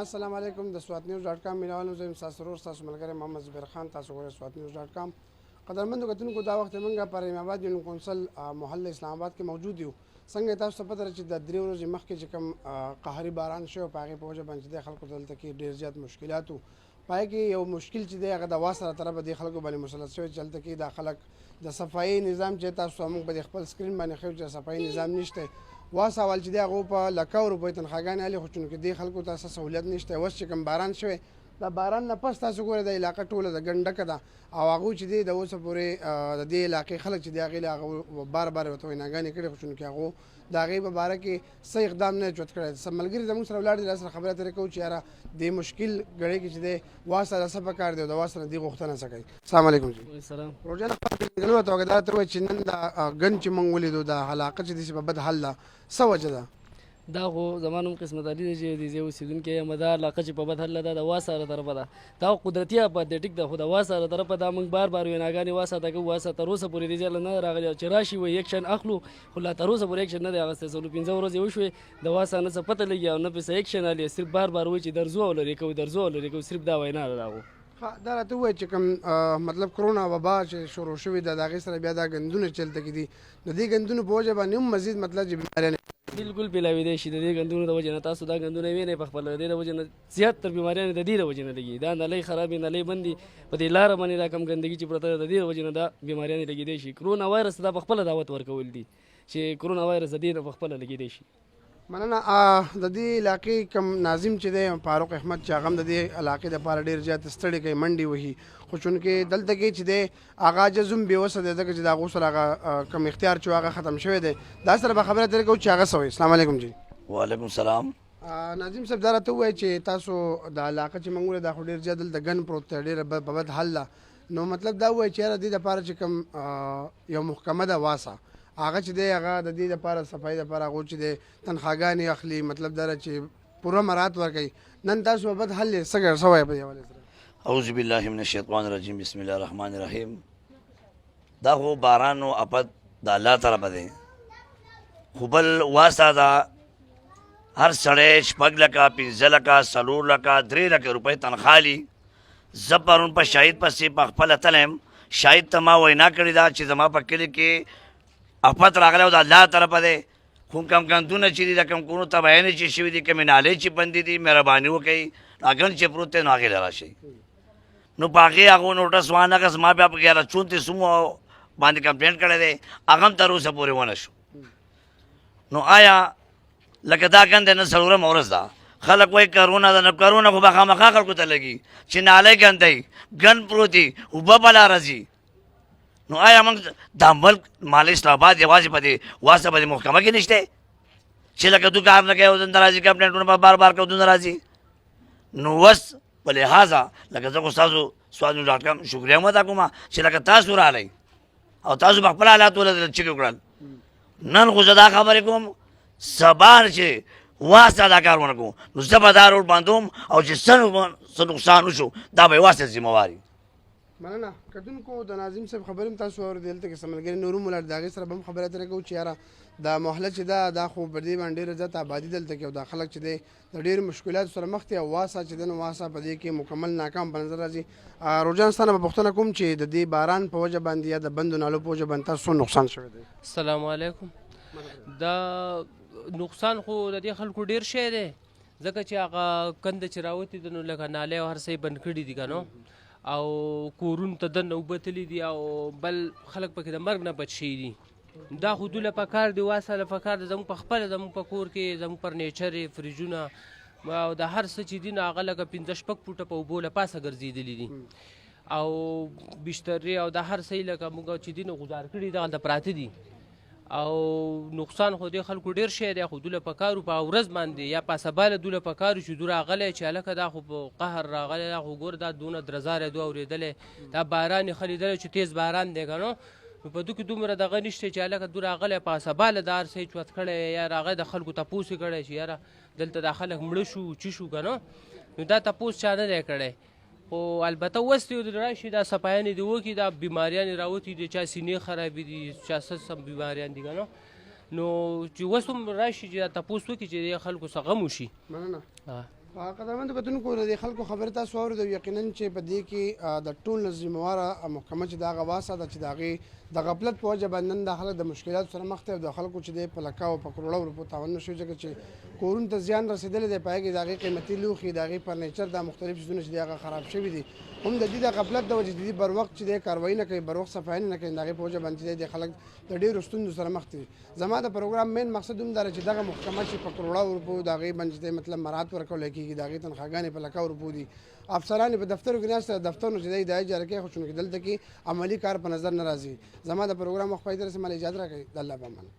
السلام علیکم د swatnews.com مینوالو زه یم ستاسو ورور ستاسو ملګری محمد زبیر خان. تاسو ګورئ swatnews.com. قدرمنو کتونکو دا وخت موږ په رحیم آباد یونین کونسل محله اسلام آباد کې موجود یو. څنګه تاسو ته پته چې د 3 ورځې مخکې چې کوم قهري باران شو په هغې په وجه باندې د خلکو دلته کې ډېر زیات مشکلات وو. په هغې کې یو مشکل چې دی هغه د هوا سره طرفه د خلکو باندې مسلط شوی چې هلته کې دا خلک د صفایي نظام چې تاسو موږ په خپل سکرین باندې ښیو چې صفایي نظام نشته. واس اول چې دی هغه په لکو روپۍ تنخواګانې هلې خو چونکې دې خلکو ته څه سهولیت نشته. اوس چې کوم باران شوی د باران نه پس تاسو ګورئ د علاقه ټوله د ګنډکه ده او هغوی چې دی د اوسه پورې د دې علاقې خلک چې دی هغې له هغه بار بار ورته ویناګانې کړې خو چونکې هغو د هغې په باره کې څه اقدام نه چوت کړی. ملګري زموږ سره ولاړ دي، سره خبره ترې کوو چې یاره دې مشکل ګړۍ کې چې دی وا سره څه پکار دی او د وا سره دې غوښتنه څه کوي. السلام علیکم. سلام. روژانه خپل ته دا ته وایي چې نن د ګن چې موږ ولیدو د علاقه چې داسې په بد حال ده څه وجه ده؟ دا خو زما نوم قسمت علي دی چې د زه اوسېدونکی یم. دا علاقه چې په بد حال ده د وا سره طرفه ده، دا قدرتي آفت دی، ټیک ده، خو د وا سره طرفه دا موږ بار بار ویناګانې واساته کوو واساته تر اوسه پورې دې ځای نه راغلی چې راشي وایي ایکشن اخلو، خو لا تر اوسه پورې ایکشن نه دی اخیستی. څلور 15 ورځې وشوې د وا سره نه څه پته لګي او نه پسې ایکشن اخلي، صرف بار بار وایي چې درځو او لرې کوو درځو او لرې کوو، صرف دا وینا ده. هغو دا راته ووایي چې کوم مطلب کرونا وبا چې شروع شوې ده د هغې سره بیا دا ګندونه چې هلته کې دي د دې ګندونو په وجه باندې هم مزید مطلب چې بیماریانې بالکل پیلاویدی شي د دې ګندونو د وجې نه. تاسو دا ګندونه وینئ په خپله د دې د وجې نه زیات تر بیماریانې د دې د وجې نه لګي. دا نلۍ خرابې نلۍ بندي په دې لاره باندې دا کم ګندګي چې پرته ده د دې د وجې نه دا بیماریانې لګېدی شي. کرونا وایرس دا په خپله دعوت ورکول دي چې کرونا وایرس د دې نه په خپله لګېدی شي. مننه. د دې علاقې کوم ناظم چې دی فاروق احمد چې هغه هم د دې علاقې دپاره ډېر زیات ستړی کوي، منډې وهي، خو چونکې دلته کې چې دی هغه جزم بېوسه دی ځکه چې د هغو سره هغه کوم اختیار چې هغه ختم شوی دی. دا سره به خبره ترې کوو چې هغه څه وایي. السلام علیکم. جی وعلیکم السلام. ناظم صاحب دا راته ووایي چې تاسو د علاقه چې موږ ولیده دا خو ډېر زیات دلته ګن پروت دی، ډېره په بد حال ده. نو مطلب دا ووایي چې یاره دې دپاره چې کوم یو محکمه ده واسه هغه چې دی هغه د دې دپاره صفایي دپاره هغو چې دی تنخواګانې اخلي، مطلب دا ده چې پوره مراعات ورکوي. نن تاسو په بد حل څه وایي په دې حوالې سره؟ اعوذ بالله من الشیطان الرجیم، بسم الله الرحمن الرحیم. دا خو باران و اپد د الله طرفه دی، خو بل واسطه ده هر سړی 6 لکه 15 لکه 4 لکه 3 لکه روپۍ تنخوا لي. زه پرون په شاهد پسې په خپله تلم، شاهد ته ما وینا کړې ده چې زما په کلي کې افت راغلی او د الله طرفه دی، خو کم ګندونه چې دي د کم کورونو تباهیانې چې شوي دي، کمې نالۍ چې بندې دي، مهرباني وکړئ اګن چې پروت دی نو هغې له راشئ. نو په هغې هغو نوټس وانغس ما بیا په 1134 باندې کمپلینټ کړی دی، هغه هم تر اوسه پورې ونه شو. نو آیا لکه دا ګند نن څلورمه ورځ ده، خلک وایي کرونا ده، نو کرونا خو به خامخا خلکو ته لګي چې نالۍ ګندی ګند پروت دي اوبه به لا راځي. نو آیا موږ دا ملک مال اسلام آباد یوازې په دې واسطه باندې محکمه کې نشته چې لکه تو کار نه کوې او دلته راځي کمپلینټونه به بار بار کوو دلته راځي؟ نو اوس په لحاظه لکه زه خو ستاسو swatnews.com شکریه هم ادا کوم چې لکه تاسو راغلی او تاسو په خپل حالات ولدل چک وکړل. نن خو زه دا خبرې کوم سبا چې واسطه دا کار ونه کوو نو زه به دا روډ بندوم او چې څه نقصان وشو دا به یې واسطه ذمهواري. مننه. کتونکو د ناظم صاحب خبرې هم تاسو واورېدې، دلته کې څه ملګري نور هم ولاړ د هغې سره به هم خبره ترې کوو چې یاره دا محله چې ده دا خو په دې باندې ډېره زیاته آبادي دلته کې او دا خلک چې دی د ډېرو مشکلاتو سره مخ دي او واسه چې دی نو واسه په دې کې مکمل ناکام په نظر راځي. روجان ستانه به پوښتنه کوم چې د دې باران په وجه باندې یا د بندو نالو په وجه باندې تاسو څه نقصان شوی دی؟ السلام علیکم. دا نقصان خو د دې خلکو ډېر شی دی ځکه چې هغه کنده چې راوتې ده نو لکه نالۍ او هر څه یې بند کړي دي که نو، او کورونو ته دننه اوبه تللي دي او بل خلک پکې د مرګ نه بچ شوي دي. دا خو دوی له پکار دي واسه له پکار دي زموږ په خپله زموږ په کور کې زموږ فرنیچر یې فریجونه او د هر څه چې دي نو هغه لکه 15-16 فوټه په اوبو له پاسه ګرځېدلي دي او بسترې او د هر څه لکه موږ چې دي نو غذار کړي دي هلته پراته دي. او نقصان خو دې خلکو ډېر شی دی، خو دوی له پکارو په ورځ باندې یا په سباله دوی له پکارو چې دوی راغلی چې هلکه دا خو په قهر راغلی دا خو ګوره دا دونه درزاری دوی اورېدلی دا باران یې خلیدلی چې تیز باران دی که نو په دوی کې دومره دغه نشته چې هلکه دوی راغلی په سباله دا هر څه یې چوت کړی یا راغی د خلکو تپوس یې کړی چې یاره دلته دا خلک مړه شو چي شو که نو دا تپوس چا نه دی کړی. خو البته اوس دې راشي دا صفایانې دې وکړي دا بیماریانې راوتي دي، چا سینې خرابې دي چا څه بیماریان دي که نو نو چې اوس هم راشي چې دا تپوس وکړي چې دې خلکو څه غم وشي. مننه. قدرمنو کتونکو د خلکو خبره تاسو واورئ یقینا چې په دې کې د ټول ذمہواره محکمه چې دا غواسه ده چې د هغې د غفلت په وجه باندې نن د خلک د مشکلاتو سره مخ دي او د خلکو چې دی په لکاو په کروړو روپو تاوان نشوي ځکه چې کورونو ته زیان رسېدلی دی په هغې کې د هغې قیمتي لوښي د هغې فرنیچر دا مختلف څیزونه چې دی هغه خراب شوي دي هم د دې د غفلت د وجې د دې بر وخت چې دی کاروایي نه کوي بر وخت صفایي نه کوي د هغې په وجه باندې چې دی خلک د ډېرو ستونزو سره مخ دي زما د پروګرام مین مقصد هم دا چې دغه محکمه چې په کروړو روپو د هغې باندې چې مطلب مراعات ورکولی کېږي د هغې تنخواګانې په لکاو روپو دي افسران په دفترو کې ناست دفترونو چې دی د اجاره کوي خو چونکې دلته کې عملي کار په نظر نه راځي زما د پروګرام وخت پای ته رسېدل اجازه راکړئ د الله په امان